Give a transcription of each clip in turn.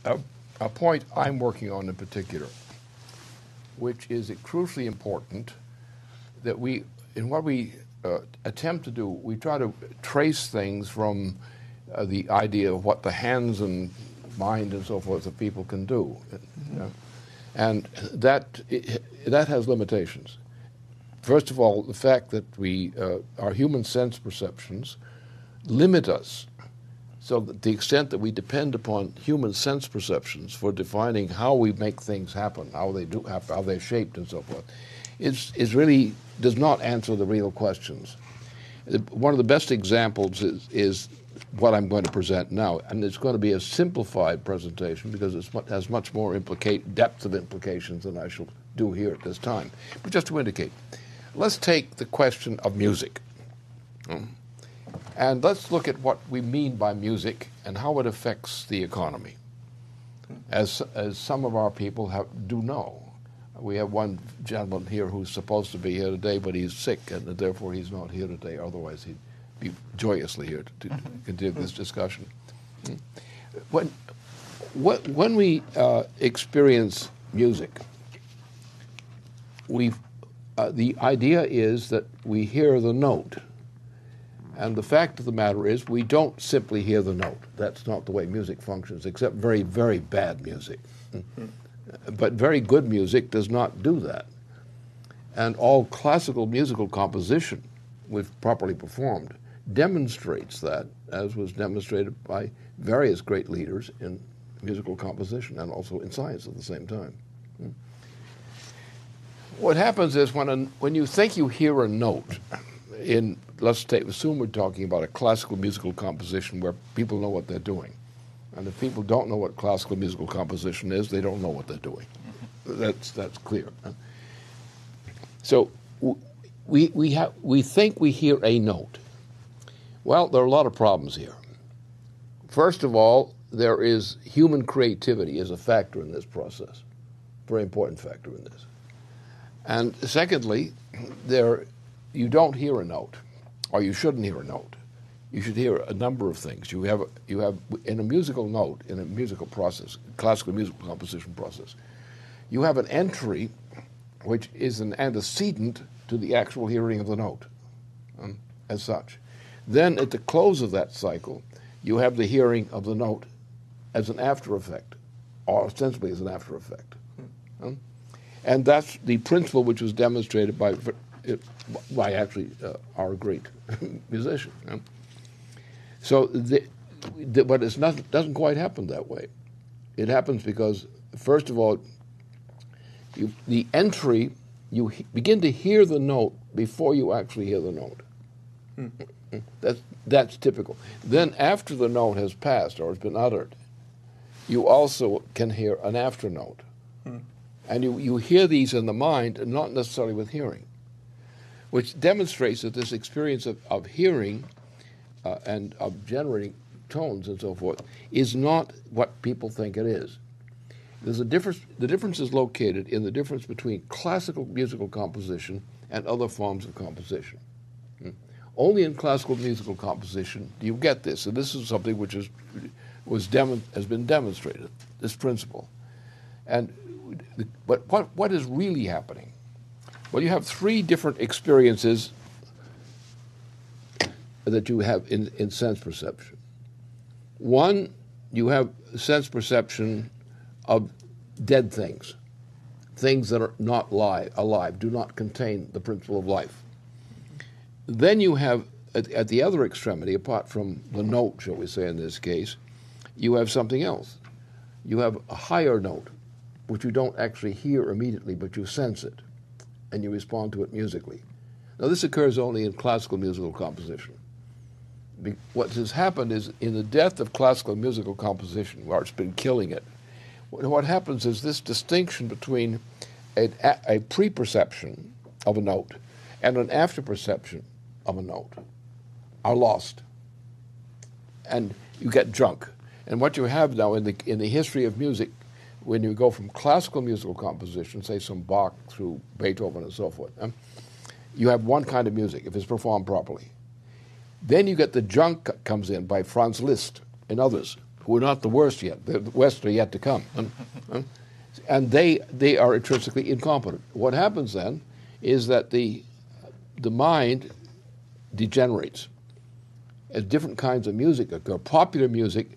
a point I'm working on in particular, which is crucially important, that in what we attempt to do, we try to trace things from the idea of what the hands and mind and so forth of people can do. Mm-hmm. And that has limitations. First of all, the fact that our human sense perceptions limit us. So that the extent that we depend upon human sense perceptions for defining how we make things happen, how they do happen, how they're shaped and so forth, is really does not answer the real questions. One of the best examples is what I'm going to present now, and it's going to be a simplified presentation because it has much more depth of implications than I shall do here at this time. But just to indicate, let's take the question of music. And let's look at what we mean by music and how it affects the economy. As some of our people do know. We have one gentleman here who's supposed to be here today, but he's sick, and therefore he's not here today. Otherwise, he'd be joyously here to continue this discussion. When we experience music, the idea is that we hear the note. And the fact of the matter is we don't simply hear the note. That's not the way music functions, except very, very bad music. But very good music does not do that. And all classical musical composition, if properly performed, demonstrates that, as was demonstrated by various great leaders in musical composition and also in science at the same time. What happens is when you think you hear a note assume we're talking about a classical musical composition where people know what they're doing. And if people don't know what classical musical composition is, they don't know what they're doing. That's clear. So we think we hear a note. Well, there are a lot of problems here. First of all, there is human creativity as a factor in this process, very important factor in this. And secondly, you don't hear a note, or you shouldn't hear a note. You should hear a number of things. You have in a musical note, in a musical process, classical musical composition process, you have an entry which is an antecedent to the actual hearing of the note, as such. Then at the close of that cycle, you have the hearing of the note as an after effect, or ostensibly as an after effect. And that's the principle which was demonstrated by actually our great musician. So, but it doesn't quite happen that way. It happens because, first of all, the entry, you begin to hear the note before you actually hear the note. That's typical. Then after the note has passed or has been uttered, you also can hear an after note. And you hear these in the mind, and not necessarily with hearing, which demonstrates that this experience of hearing and of generating tones and so forth is not what people think it is. There's a difference. The difference is located in the difference between classical musical composition and other forms of composition. Only in classical musical composition do you get this, and this is something which has been demonstrated. This principle, but what is really happening? Well, you have three different experiences that you have in sense perception. One, you have sense perception of dead things, things that are not alive, do not contain the principle of life. Then you have, at the other extremity, apart from the note, shall we say in this case, you have something else. You have a higher note, which you don't actually hear immediately, but you sense it, and you respond to it musically. Now, this occurs only in classical musical composition. What has happened is, in the death of classical musical composition, where it's been killing it, what happens is this distinction between a pre-perception of a note and an after-perception of a note are lost. And you get drunk. And what you have now in the history of music, when you go from classical musical composition, say some Bach through Beethoven and so forth, you have one kind of music, if it's performed properly. Then you get the junk comes in by Franz Liszt and others, who are not the worst yet. The West are yet to come. And they are intrinsically incompetent. What happens then is that the mind degenerates. As different kinds of music occur, popular music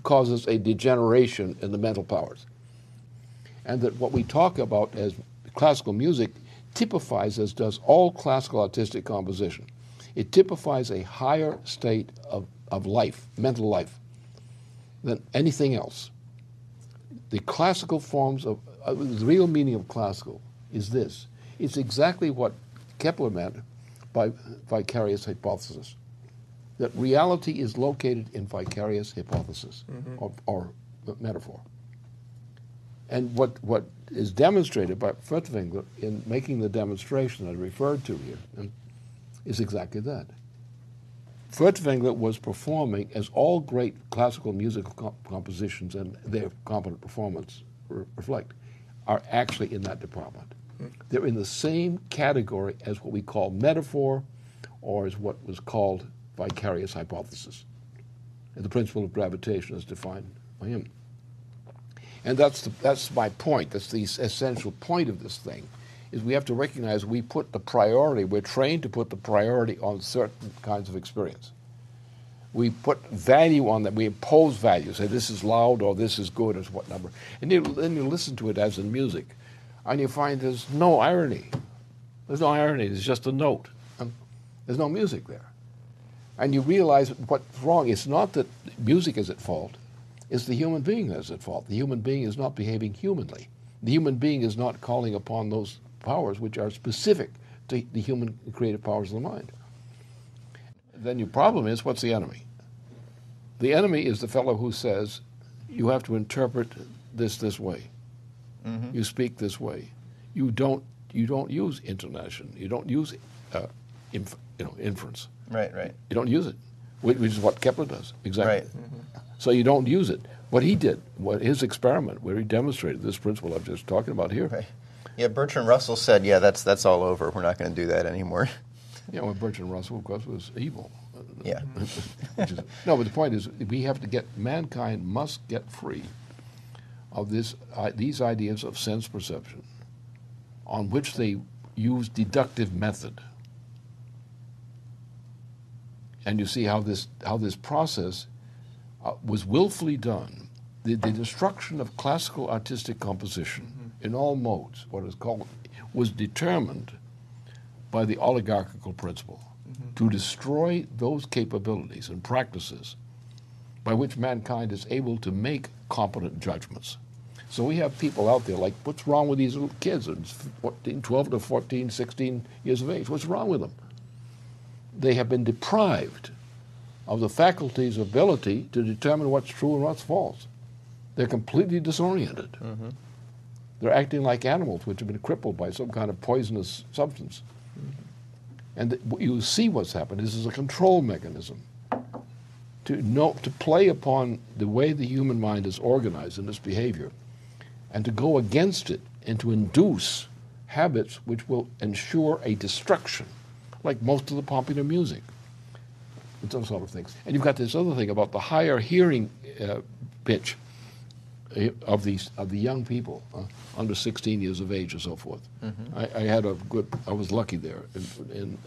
causes a degeneration in the mental powers. And that what we talk about as classical music typifies, as does all classical artistic composition, it typifies a higher state of life, mental life, than anything else. The classical forms of, the real meaning of classical is this. It's exactly what Kepler meant by vicarious hypothesis, that reality is located in vicarious hypothesis or metaphor. And what is demonstrated by Furtwängler in making the demonstration I referred to here is exactly that. Furtwängler was performing, as all great classical musical compositions and their competent performance reflect, are actually in that department. They're in the same category as what we call metaphor, or as what was called vicarious hypothesis, and the principle of gravitation as defined by him. And that's my point. That's the essential point of this thing, is we have to recognize we put the priority, we're trained to put the priority on certain kinds of experience. We put value on that, we impose value, say this is loud or this is good or what number. And then you listen to it as in music, and you find there's no irony. There's no irony, there's just a note. There's no music there. And you realize what's wrong. It's not that music is at fault, it's the human being that's at fault. The human being is not behaving humanly. The human being is not calling upon those powers which are specific to the human creative powers of the mind. Then your problem is, what's the enemy? The enemy is the fellow who says, you have to interpret this way. Mm-hmm. You speak this way. You don't use intonation. You don't use inference. Right. You don't use it, which is what Kepler does, exactly. Right. Mm-hmm. So you don't use it. What he did, his experiment, where he demonstrated this principle I'm just talking about here. Right. Yeah, Bertrand Russell said, that's all over. We're not going to do that anymore. Yeah, well, Bertrand Russell, of course, was evil. Yeah. No, but the point is, mankind must get free of these ideas of sense perception, on which they use deductive method. And you see how this process was willfully done. The destruction of classical artistic composition in all modes, what is called, was determined by the oligarchical principle to destroy those capabilities and practices by which mankind is able to make competent judgments. So we have people out there like, what's wrong with these little kids, 12 to 14, 16 years of age? What's wrong with them? They have been deprived of the faculty's ability to determine what's true and what's false. They're completely disoriented. Mm-hmm. They're acting like animals which have been crippled by some kind of poisonous substance. Mm-hmm. And you see what's happened. This is a control mechanism to play upon the way the human mind is organized in its behavior, and to go against it and to induce habits which will ensure a destruction, like most of the popular music. And those sort of things. And you've got this other thing about the higher hearing pitch of the young people under 16 years of age or so forth. Mm-hmm. I was lucky there in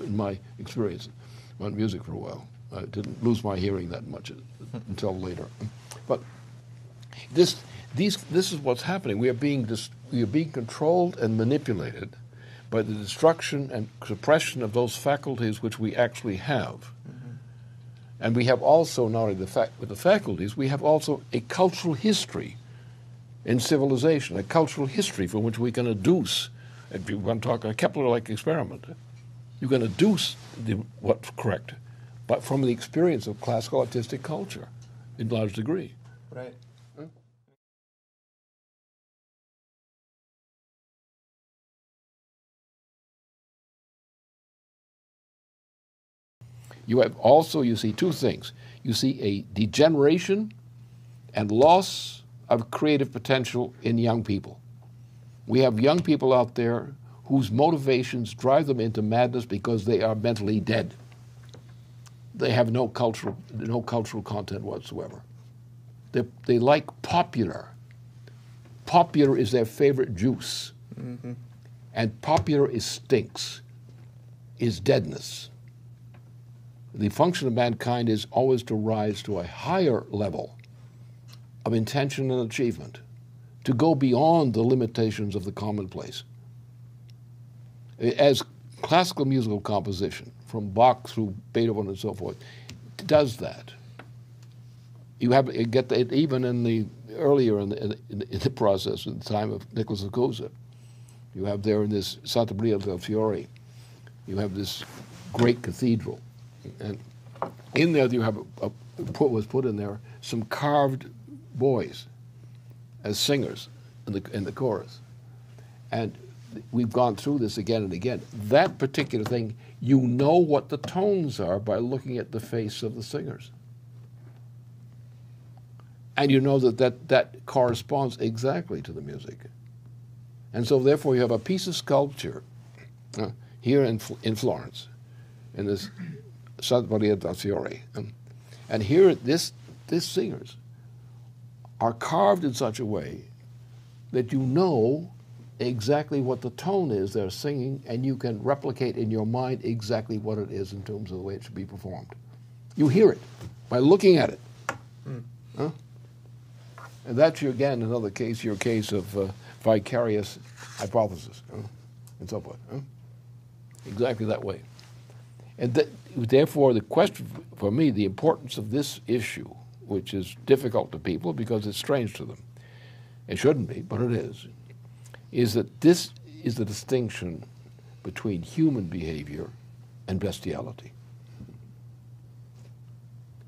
my experience. I went music for a while. I didn't lose my hearing that much until later. But this is what's happening. We are being controlled and manipulated by the destruction and suppression of those faculties which we actually have. Mm-hmm. And we have also, not only with the faculties, we have also a cultural history in civilization, a cultural history from which we can adduce, if you want to talk a Kepler-like experiment, you can adduce what's correct, but from the experience of classical artistic culture in large degree. Right. You see two things. You see a degeneration and loss of creative potential in young people. We have young people out there whose motivations drive them into madness because they are mentally dead. They have no cultural content whatsoever. They like popular. Popular is their favorite juice. Mm-hmm. And popular is stinks, is deadness. The function of mankind is always to rise to a higher level of intention and achievement, to go beyond the limitations of the commonplace. As classical musical composition, from Bach through Beethoven and so forth, does that. You get that even in the earlier in the process, in the time of Nicholas of Cusa. You have there in this Santa Maria del Fiore, you have this great cathedral, and in there you have was put in there some carved boys as singers in the chorus, and we've gone through this again and again. That particular thing, you know what the tones are by looking at the face of the singers. And you know that corresponds exactly to the music. And so therefore you have a piece of sculpture here in Florence, in this Santa Maria del Fiore. And here these singers are carved in such a way that you know exactly what the tone is they're singing, and you can replicate in your mind exactly what it is in terms of the way it should be performed. You hear it by looking at it. Huh? And that's, again, another case, your case of vicarious hypothesis, and so forth. Exactly that way. And therefore, the question for me, the importance of this issue, which is difficult to people because it's strange to them, it shouldn't be, but it is that this is the distinction between human behavior and bestiality.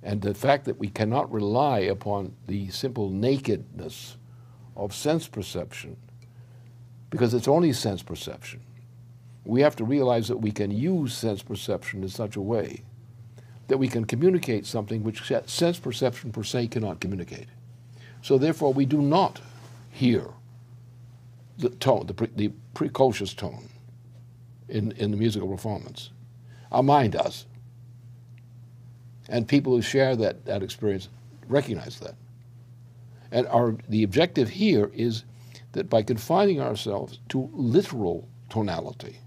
And the fact that we cannot rely upon the simple nakedness of sense perception, because it's only sense perception. We have to realize that we can use sense perception in such a way that we can communicate something which sense perception per se cannot communicate. So therefore we do not hear the tone, the precocious tone in the musical performance. Our mind does. And people who share that experience recognize that. And the objective here is that by confining ourselves to literal tonality,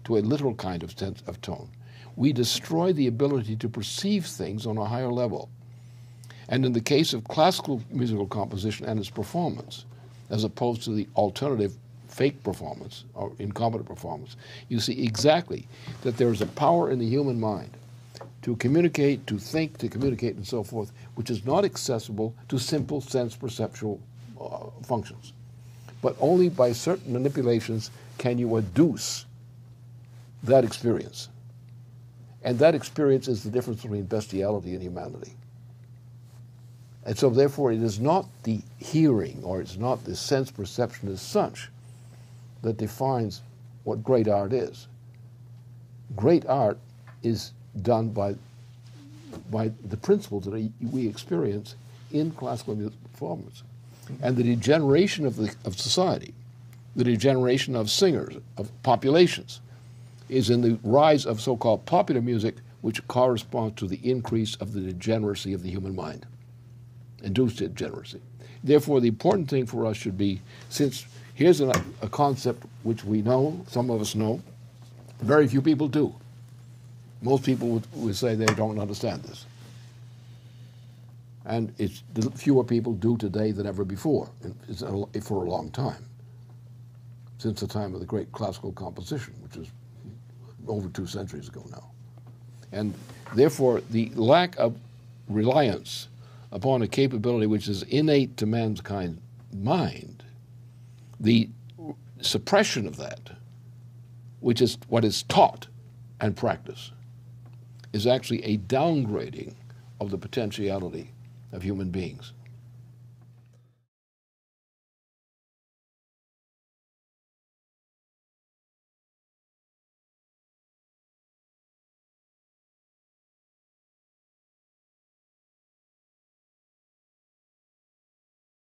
to a literal kind of sense of tone, we destroy the ability to perceive things on a higher level. And in the case of classical musical composition and its performance, as opposed to the alternative fake performance or incompetent performance, you see exactly that there is a power in the human mind to communicate, to think, to communicate, and so forth, which is not accessible to simple sense perceptual functions. But only by certain manipulations can you adduce that experience. And that experience is the difference between bestiality and humanity. And so therefore it is not the hearing or it's not the sense perception as such that defines what great art is. Great art is done by the principles that we experience in classical music performance. And the degeneration of society, the degeneration of singers, of populations, is in the rise of so-called popular music, which corresponds to the increase of the degeneracy of the human mind, induced degeneracy. Therefore, the important thing for us should be, since here's a concept which we know, some of us know, very few people do. Most people would say they don't understand this. And fewer people do today than ever before, for a long time, since the time of the great classical composition, which is over 2 centuries ago now. And therefore, the lack of reliance upon a capability which is innate to mankind's mind, the suppression of that, which is what is taught and practiced, is actually a downgrading of the potentiality of human beings.